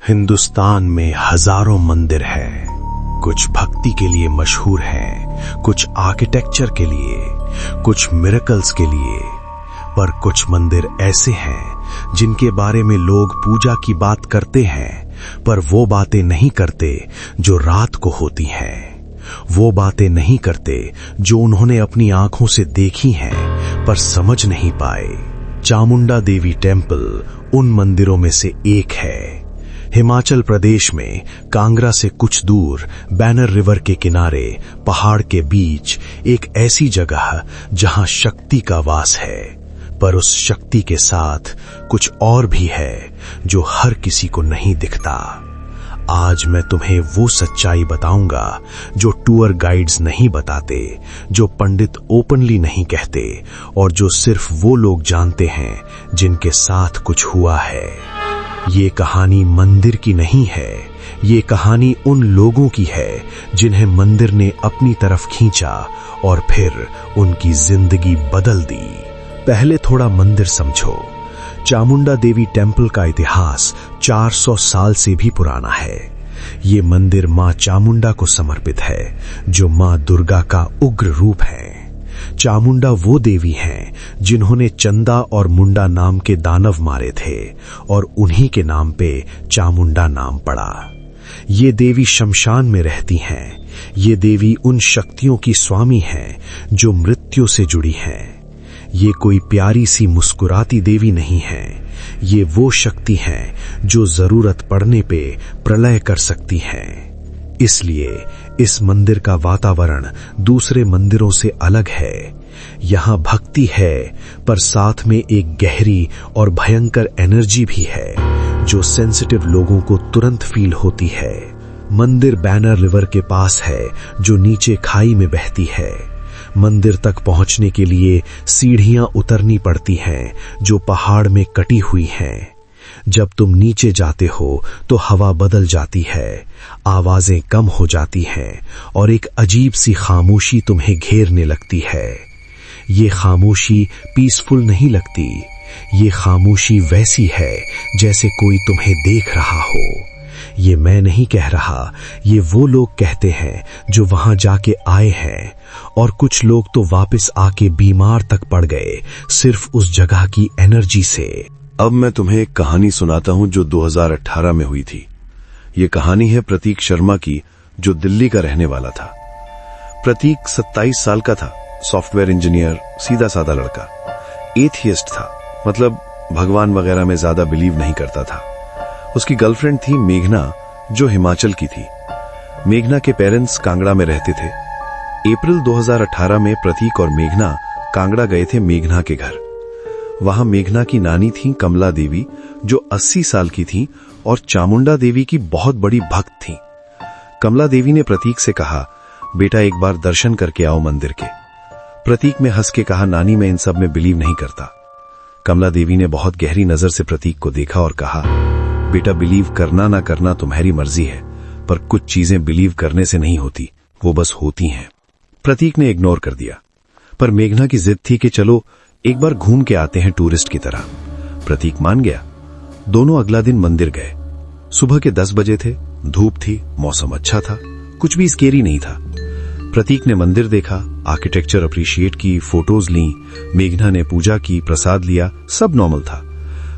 हिंदुस्तान में हजारों मंदिर हैं। कुछ भक्ति के लिए मशहूर हैं, कुछ आर्किटेक्चर के लिए, कुछ मिरेकल्स के लिए। पर कुछ मंदिर ऐसे हैं जिनके बारे में लोग पूजा की बात करते हैं, पर वो बातें नहीं करते जो रात को होती हैं। वो बातें नहीं करते जो उन्होंने अपनी आंखों से देखी हैं पर समझ नहीं पाए। चामुंडा देवी टेम्पल उन मंदिरों में से एक है। हिमाचल प्रदेश में कांगड़ा से कुछ दूर बैनर रिवर के किनारे पहाड़ के बीच एक ऐसी जगह जहां शक्ति का वास है, पर उस शक्ति के साथ कुछ और भी है जो हर किसी को नहीं दिखता। आज मैं तुम्हें वो सच्चाई बताऊंगा जो टूर गाइड्स नहीं बताते, जो पंडित ओपनली नहीं कहते और जो सिर्फ वो लोग जानते हैं जिनके साथ कुछ हुआ है। ये कहानी मंदिर की नहीं है, ये कहानी उन लोगों की है जिन्हें मंदिर ने अपनी तरफ खींचा और फिर उनकी जिंदगी बदल दी। पहले थोड़ा मंदिर समझो। चामुंडा देवी टेम्पल का इतिहास 400 साल से भी पुराना है। ये मंदिर मां चामुंडा को समर्पित है, जो मां दुर्गा का उग्र रूप है। चामुंडा वो देवी हैं जिन्होंने चंदा और मुंडा नाम के दानव मारे थे और उन्हीं के नाम पे चामुंडा नाम पड़ा। ये देवी शमशान में रहती हैं। ये देवी उन शक्तियों की स्वामी हैं जो मृत्यु से जुड़ी हैं। ये कोई प्यारी सी मुस्कुराती देवी नहीं है। ये वो शक्ति हैं जो जरूरत पड़ने पे प्रलय कर सकती हैं। इसलिए इस मंदिर का वातावरण दूसरे मंदिरों से अलग है। यहाँ भक्ति है, पर साथ में एक गहरी और भयंकर एनर्जी भी है जो सेंसिटिव लोगों को तुरंत फील होती है। मंदिर बैनर रिवर के पास है जो नीचे खाई में बहती है। मंदिर तक पहुंचने के लिए सीढ़ियां उतरनी पड़ती हैं जो पहाड़ में कटी हुई हैं। जब तुम नीचे जाते हो तो हवा बदल जाती है, आवाजें कम हो जाती हैं और एक अजीब सी खामोशी तुम्हें घेरने लगती है। ये खामोशी पीसफुल नहीं लगती। ये खामोशी वैसी है जैसे कोई तुम्हें देख रहा हो। ये मैं नहीं कह रहा, ये वो लोग कहते हैं जो वहां जाके आए हैं, और कुछ लोग तो वापस आके बीमार तक पड़ गए सिर्फ उस जगह की एनर्जी से। अब मैं तुम्हें एक कहानी सुनाता हूं जो 2018 में हुई थी। ये कहानी है प्रतीक शर्मा की, जो दिल्ली का रहने वाला था। प्रतीक 27 साल का था, सॉफ्टवेयर इंजीनियर, सीधा साधा लड़का। एथियस्ट था, मतलब भगवान वगैरह में ज्यादा बिलीव नहीं करता था। उसकी गर्लफ्रेंड थी मेघना, जो हिमाचल की थी। मेघना के पेरेंट्स कांगड़ा में रहते थे। अप्रैल 2018 में प्रतीक और मेघना कांगड़ा गए थे मेघना के घर। वहां मेघना की नानी थी कमला देवी, जो 80 साल की थी और चामुंडा देवी की बहुत बड़ी भक्त थी। कमला देवी ने प्रतीक से कहा, बेटा एक बार दर्शन करके आओ मंदिर के। प्रतीक ने हंस के कहा, नानी मैं इन सब में बिलीव नहीं करता। कमला देवी ने बहुत गहरी नजर से प्रतीक को देखा और कहा, बेटा बिलीव करना ना करना तुम्हारी मर्जी है, पर कुछ चीजें बिलीव करने से नहीं होती, वो बस होती हैं। प्रतीक ने इग्नोर कर दिया, पर मेघना की जिद थी कि चलो एक बार घूम के आते हैं टूरिस्ट की तरह। प्रतीक मान गया। दोनों अगला दिन मंदिर गए। सुबह के 10 बजे थे, धूप थी, मौसम अच्छा था, कुछ भी स्केरी नहीं था। प्रतीक ने मंदिर देखा, आर्किटेक्चर अप्रिशिएट की, फोटोज ली। मेघना ने पूजा की, प्रसाद लिया, सब नॉर्मल था।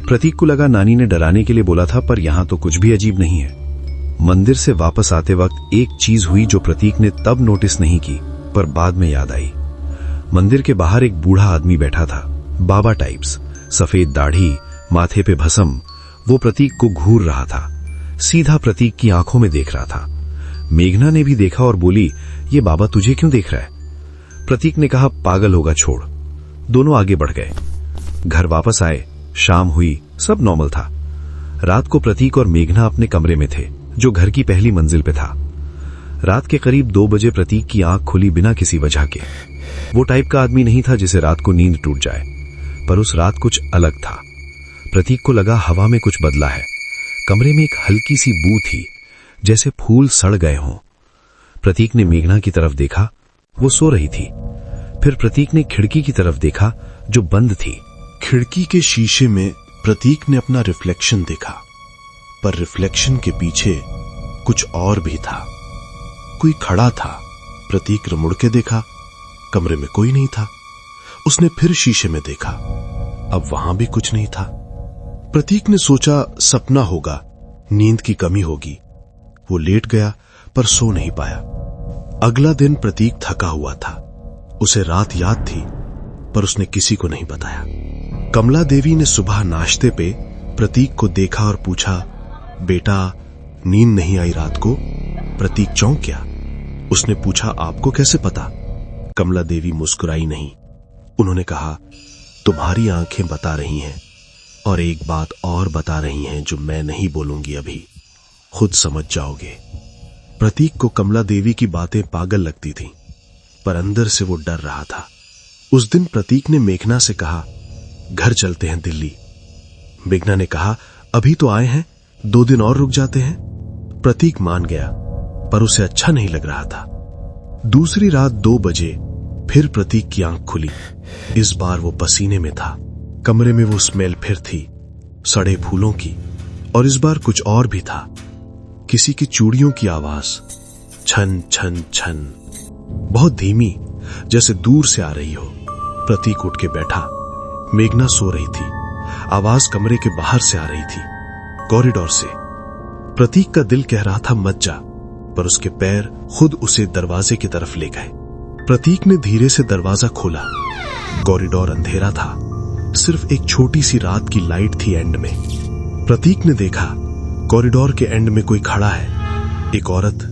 प्रतीक को लगा नानी ने डराने के लिए बोला था, पर यहां तो कुछ भी अजीब नहीं है। मंदिर से वापस आते वक्त एक चीज हुई जो प्रतीक ने तब नोटिस नहीं की, पर बाद में याद आई। मंदिर के बाहर एक बूढ़ा आदमी बैठा था, बाबा टाइप्स, सफेद दाढ़ी, माथे पे भस्म। वो प्रतीक को घूर रहा था, सीधा प्रतीक की आंखों में देख रहा था। मेघना ने भी देखा और बोली, ये बाबा तुझे क्यों देख रहा है? प्रतीक ने कहा, पागल होगा, छोड़। दोनों आगे बढ़ गए। घर वापस आए, शाम हुई, सब नॉर्मल था। रात को प्रतीक और मेघना अपने कमरे में थे, जो घर की पहली मंजिल पे था। रात के करीब 2 बजे प्रतीक की आंख खुली बिना किसी वजह के। वो टाइप का आदमी नहीं था जिसे रात को नींद टूट जाए, पर उस रात कुछ अलग था। प्रतीक को लगा हवा में कुछ बदला है। कमरे में एक हल्की सी बू थी, जैसे फूल सड़ गए हों। प्रतीक ने मेघना की तरफ देखा, वो सो रही थी। फिर प्रतीक ने खिड़की की तरफ देखा, जो बंद थी। खिड़की के शीशे में प्रतीक ने अपना रिफ्लेक्शन देखा। पर रिफ्लेक्शन के पीछे कुछ और भी था। कोई खड़ा था। प्रतीक ने मुड़ के देखा, कमरे में कोई नहीं था। उसने फिर शीशे में देखा, अब वहां भी कुछ नहीं था। प्रतीक ने सोचा सपना होगा, नींद की कमी होगी। वो लेट गया पर सो नहीं पाया। अगला दिन प्रतीक थका हुआ था। उसे रात याद थी पर उसने किसी को नहीं बताया। कमला देवी ने सुबह नाश्ते पे प्रतीक को देखा और पूछा, बेटा नींद नहीं आई रात को? प्रतीक चौंक गया। उसने पूछा, आपको कैसे पता? कमला देवी मुस्कुराई नहीं। उन्होंने कहा, तुम्हारी आंखें बता रही हैं और एक बात और बता रही हैं जो मैं नहीं बोलूंगी अभी, खुद समझ जाओगे। प्रतीक को कमला देवी की बातें पागल लगती थीं, पर अंदर से वो डर रहा था। उस दिन प्रतीक ने मेघना से कहा, घर चलते हैं दिल्ली। मेघना ने कहा, अभी तो आए हैं, 2 दिन और रुक जाते हैं। प्रतीक मान गया, पर उसे अच्छा नहीं लग रहा था। दूसरी रात 2 बजे फिर प्रतीक की आंख खुली। इस बार वो पसीने में था। कमरे में वो स्मेल फिर थी, सड़े फूलों की, और इस बार कुछ और भी था। किसी की चूड़ियों की आवाज, छन छन छन, बहुत धीमी, जैसे दूर से आ रही हो। प्रतीक उठ के बैठा। मेघना सो रही थी। आवाज कमरे के बाहर से आ रही थी, कॉरिडोर से। प्रतीक का दिल कह रहा था मत जा, पर उसके पैर खुद उसे दरवाजे की तरफ ले गए। प्रतीक ने धीरे से दरवाजा खोला। कॉरिडोर अंधेरा था, सिर्फ एक छोटी सी रात की लाइट थी एंड में। प्रतीक ने देखा, कॉरिडोर के एंड में कोई खड़ा है। एक औरत,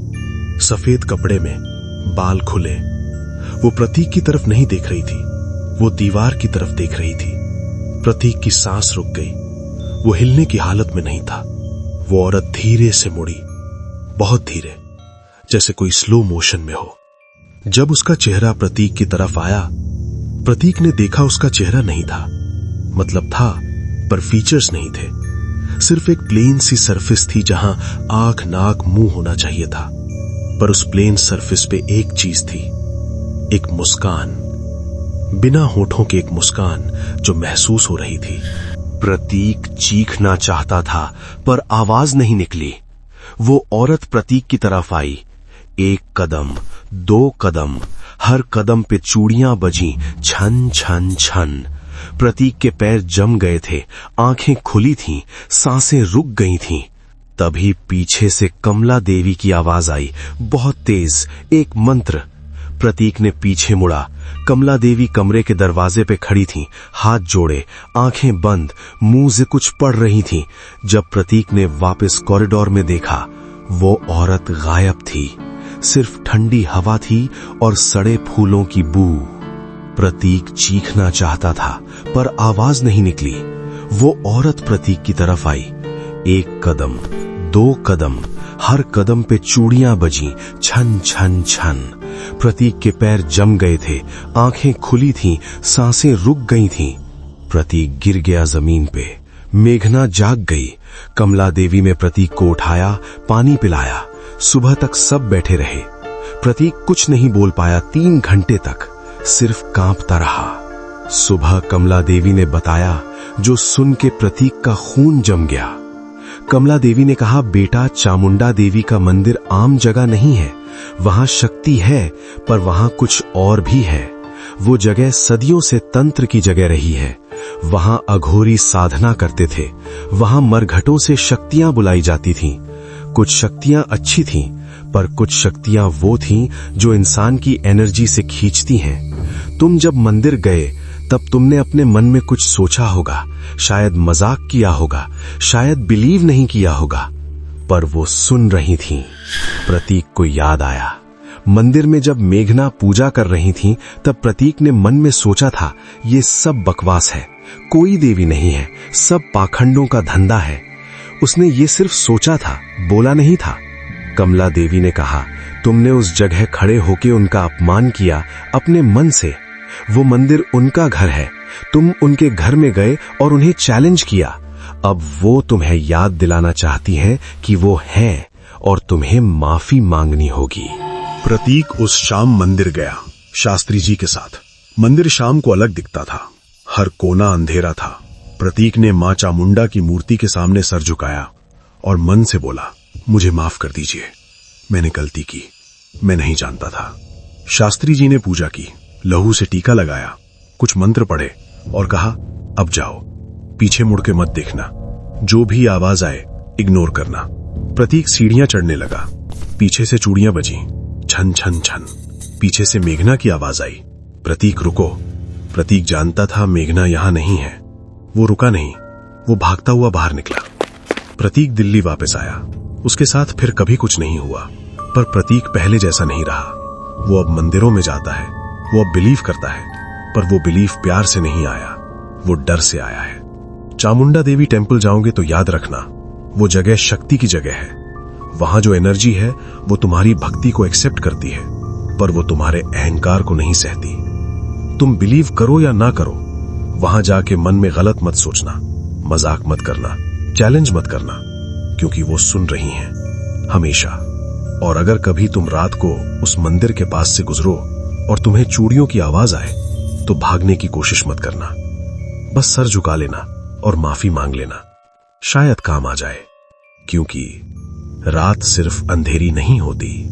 सफेद कपड़े में, बाल खुले। वो प्रतीक की तरफ नहीं देख रही थी, वो दीवार की तरफ देख रही थी। प्रतीक की सांस रुक गई। वो हिलने की हालत में नहीं था। वो औरत धीरे से मुड़ी, बहुत धीरे, जैसे कोई स्लो मोशन में हो। जब उसका चेहरा प्रतीक की तरफ आया, प्रतीक ने देखा उसका चेहरा नहीं था। मतलब था, पर फीचर्स नहीं थे। सिर्फ एक प्लेन सी सरफेस थी जहां आंख, नाक, मुंह होना चाहिए था। पर उस प्लेन सरफेस पे एक चीज थी, एक मुस्कान, बिना होठों के एक मुस्कान जो महसूस हो रही थी। प्रतीक चीखना चाहता था पर आवाज नहीं निकली। वो औरत प्रतीक की तरफ आई। 1 कदम, 2 कदम, हर कदम पे चूड़ियां बजी, छन छन छन। प्रतीक के पैर जम गए थे, आंखें खुली थीं, सांसें रुक गई थीं। तभी पीछे से कमला देवी की आवाज आई, बहुत तेज, एक मंत्र। प्रतीक ने पीछे मुड़ा। कमला देवी कमरे के दरवाजे पे खड़ी थीं, हाथ जोड़े, आंखें बंद, मुंह से कुछ पढ़ रही थीं। जब प्रतीक ने वापस कॉरिडोर में देखा, वो औरत गायब थी। सिर्फ ठंडी हवा थी और सड़े फूलों की बू। प्रतीक चीखना चाहता था पर आवाज नहीं निकली। वो औरत प्रतीक की तरफ आई। 1 कदम, 2 कदम, हर कदम पे चूड़ियां बजी, छन छन छन। प्रतीक के पैर जम गए थे, आंखें खुली थीं, सांसें रुक गई थीं। प्रतीक गिर गया जमीन पे। मेघना जाग गई। कमला देवी ने प्रतीक को उठाया, पानी पिलाया। सुबह तक सब बैठे रहे। प्रतीक कुछ नहीं बोल पाया 3 घंटे तक, सिर्फ कांपता रहा। सुबह कमला देवी ने बताया, जो सुन के प्रतीक का खून जम गया। कमला देवी ने कहा, बेटा चामुंडा देवी का मंदिर आम जगह नहीं है। वहां शक्ति है, पर वहां कुछ और भी है। वो जगह सदियों से तंत्र की जगह रही है। वहां अघोरी साधना करते थे। वहां मरघटों से शक्तियां बुलाई जाती थीं। कुछ शक्तियां अच्छी थीं, पर कुछ शक्तियां वो थीं जो इंसान की एनर्जी से खींचती हैं। तुम जब मंदिर गए तब तुमने अपने मन में कुछ सोचा होगा, शायद मजाक किया होगा, शायद बिलीव नहीं किया होगा, पर वो सुन रही थीं। प्रतीक को याद आया, मंदिर में जब मेघना पूजा कर रही थीं, तब प्रतीक ने मन में सोचा था, ये सब बकवास है, कोई देवी नहीं है, सब पाखंडों का धंधा है। उसने ये सिर्फ सोचा था, बोला नहीं था। कमला देवी ने कहा, तुमने उस जगह खड़े होके उनका अपमान किया अपने मन से। वो मंदिर उनका घर है। तुम उनके घर में गए और उन्हें चैलेंज किया। अब वो तुम्हें याद दिलाना चाहती हैं कि वो हैं और तुम्हें माफी मांगनी होगी। प्रतीक उस शाम मंदिर गया, शास्त्री जी के साथ। मंदिर शाम को अलग दिखता था। हर कोना अंधेरा था। प्रतीक ने मां चामुंडा की मूर्ति के सामने सर झुकाया और मन से बोला, मुझे माफ कर दीजिए, मैंने गलती की, मैं नहीं जानता था। शास्त्री जी ने पूजा की, लहू से टीका लगाया, कुछ मंत्र पढ़े और कहा, अब जाओ, पीछे मुड़ के मत देखना, जो भी आवाज आए इग्नोर करना। प्रतीक सीढ़ियां चढ़ने लगा, पीछे से चूड़ियां बजी, छन छन छन। पीछे से मेघना की आवाज आई, प्रतीक रुको। प्रतीक जानता था मेघना यहां नहीं है। वो रुका नहीं, वो भागता हुआ बाहर निकला। प्रतीक दिल्ली वापस आया, उसके साथ फिर कभी कुछ नहीं हुआ, पर प्रतीक पहले जैसा नहीं रहा। वो अब मंदिरों में जाता है, वो अब बिलीव करता है, पर वो बिलीव प्यार से नहीं आया, वो डर से आया है। चामुंडा देवी टेम्पल जाओगे तो याद रखना, वो जगह शक्ति की जगह है। वहां जो एनर्जी है वो तुम्हारी भक्ति को एक्सेप्ट करती है, पर वो तुम्हारे अहंकार को नहीं सहती। तुम बिलीव करो या ना करो, वहां जाके मन में गलत मत सोचना, मजाक मत करना, चैलेंज मत करना, क्योंकि वो सुन रही हैं हमेशा। और अगर कभी तुम रात को उस मंदिर के पास से गुजरो और तुम्हें चूड़ियों की आवाज आए तो भागने की कोशिश मत करना, बस सर झुका लेना और माफी मांग लेना, शायद काम आ जाए। क्योंकि रात सिर्फ अंधेरी नहीं होती।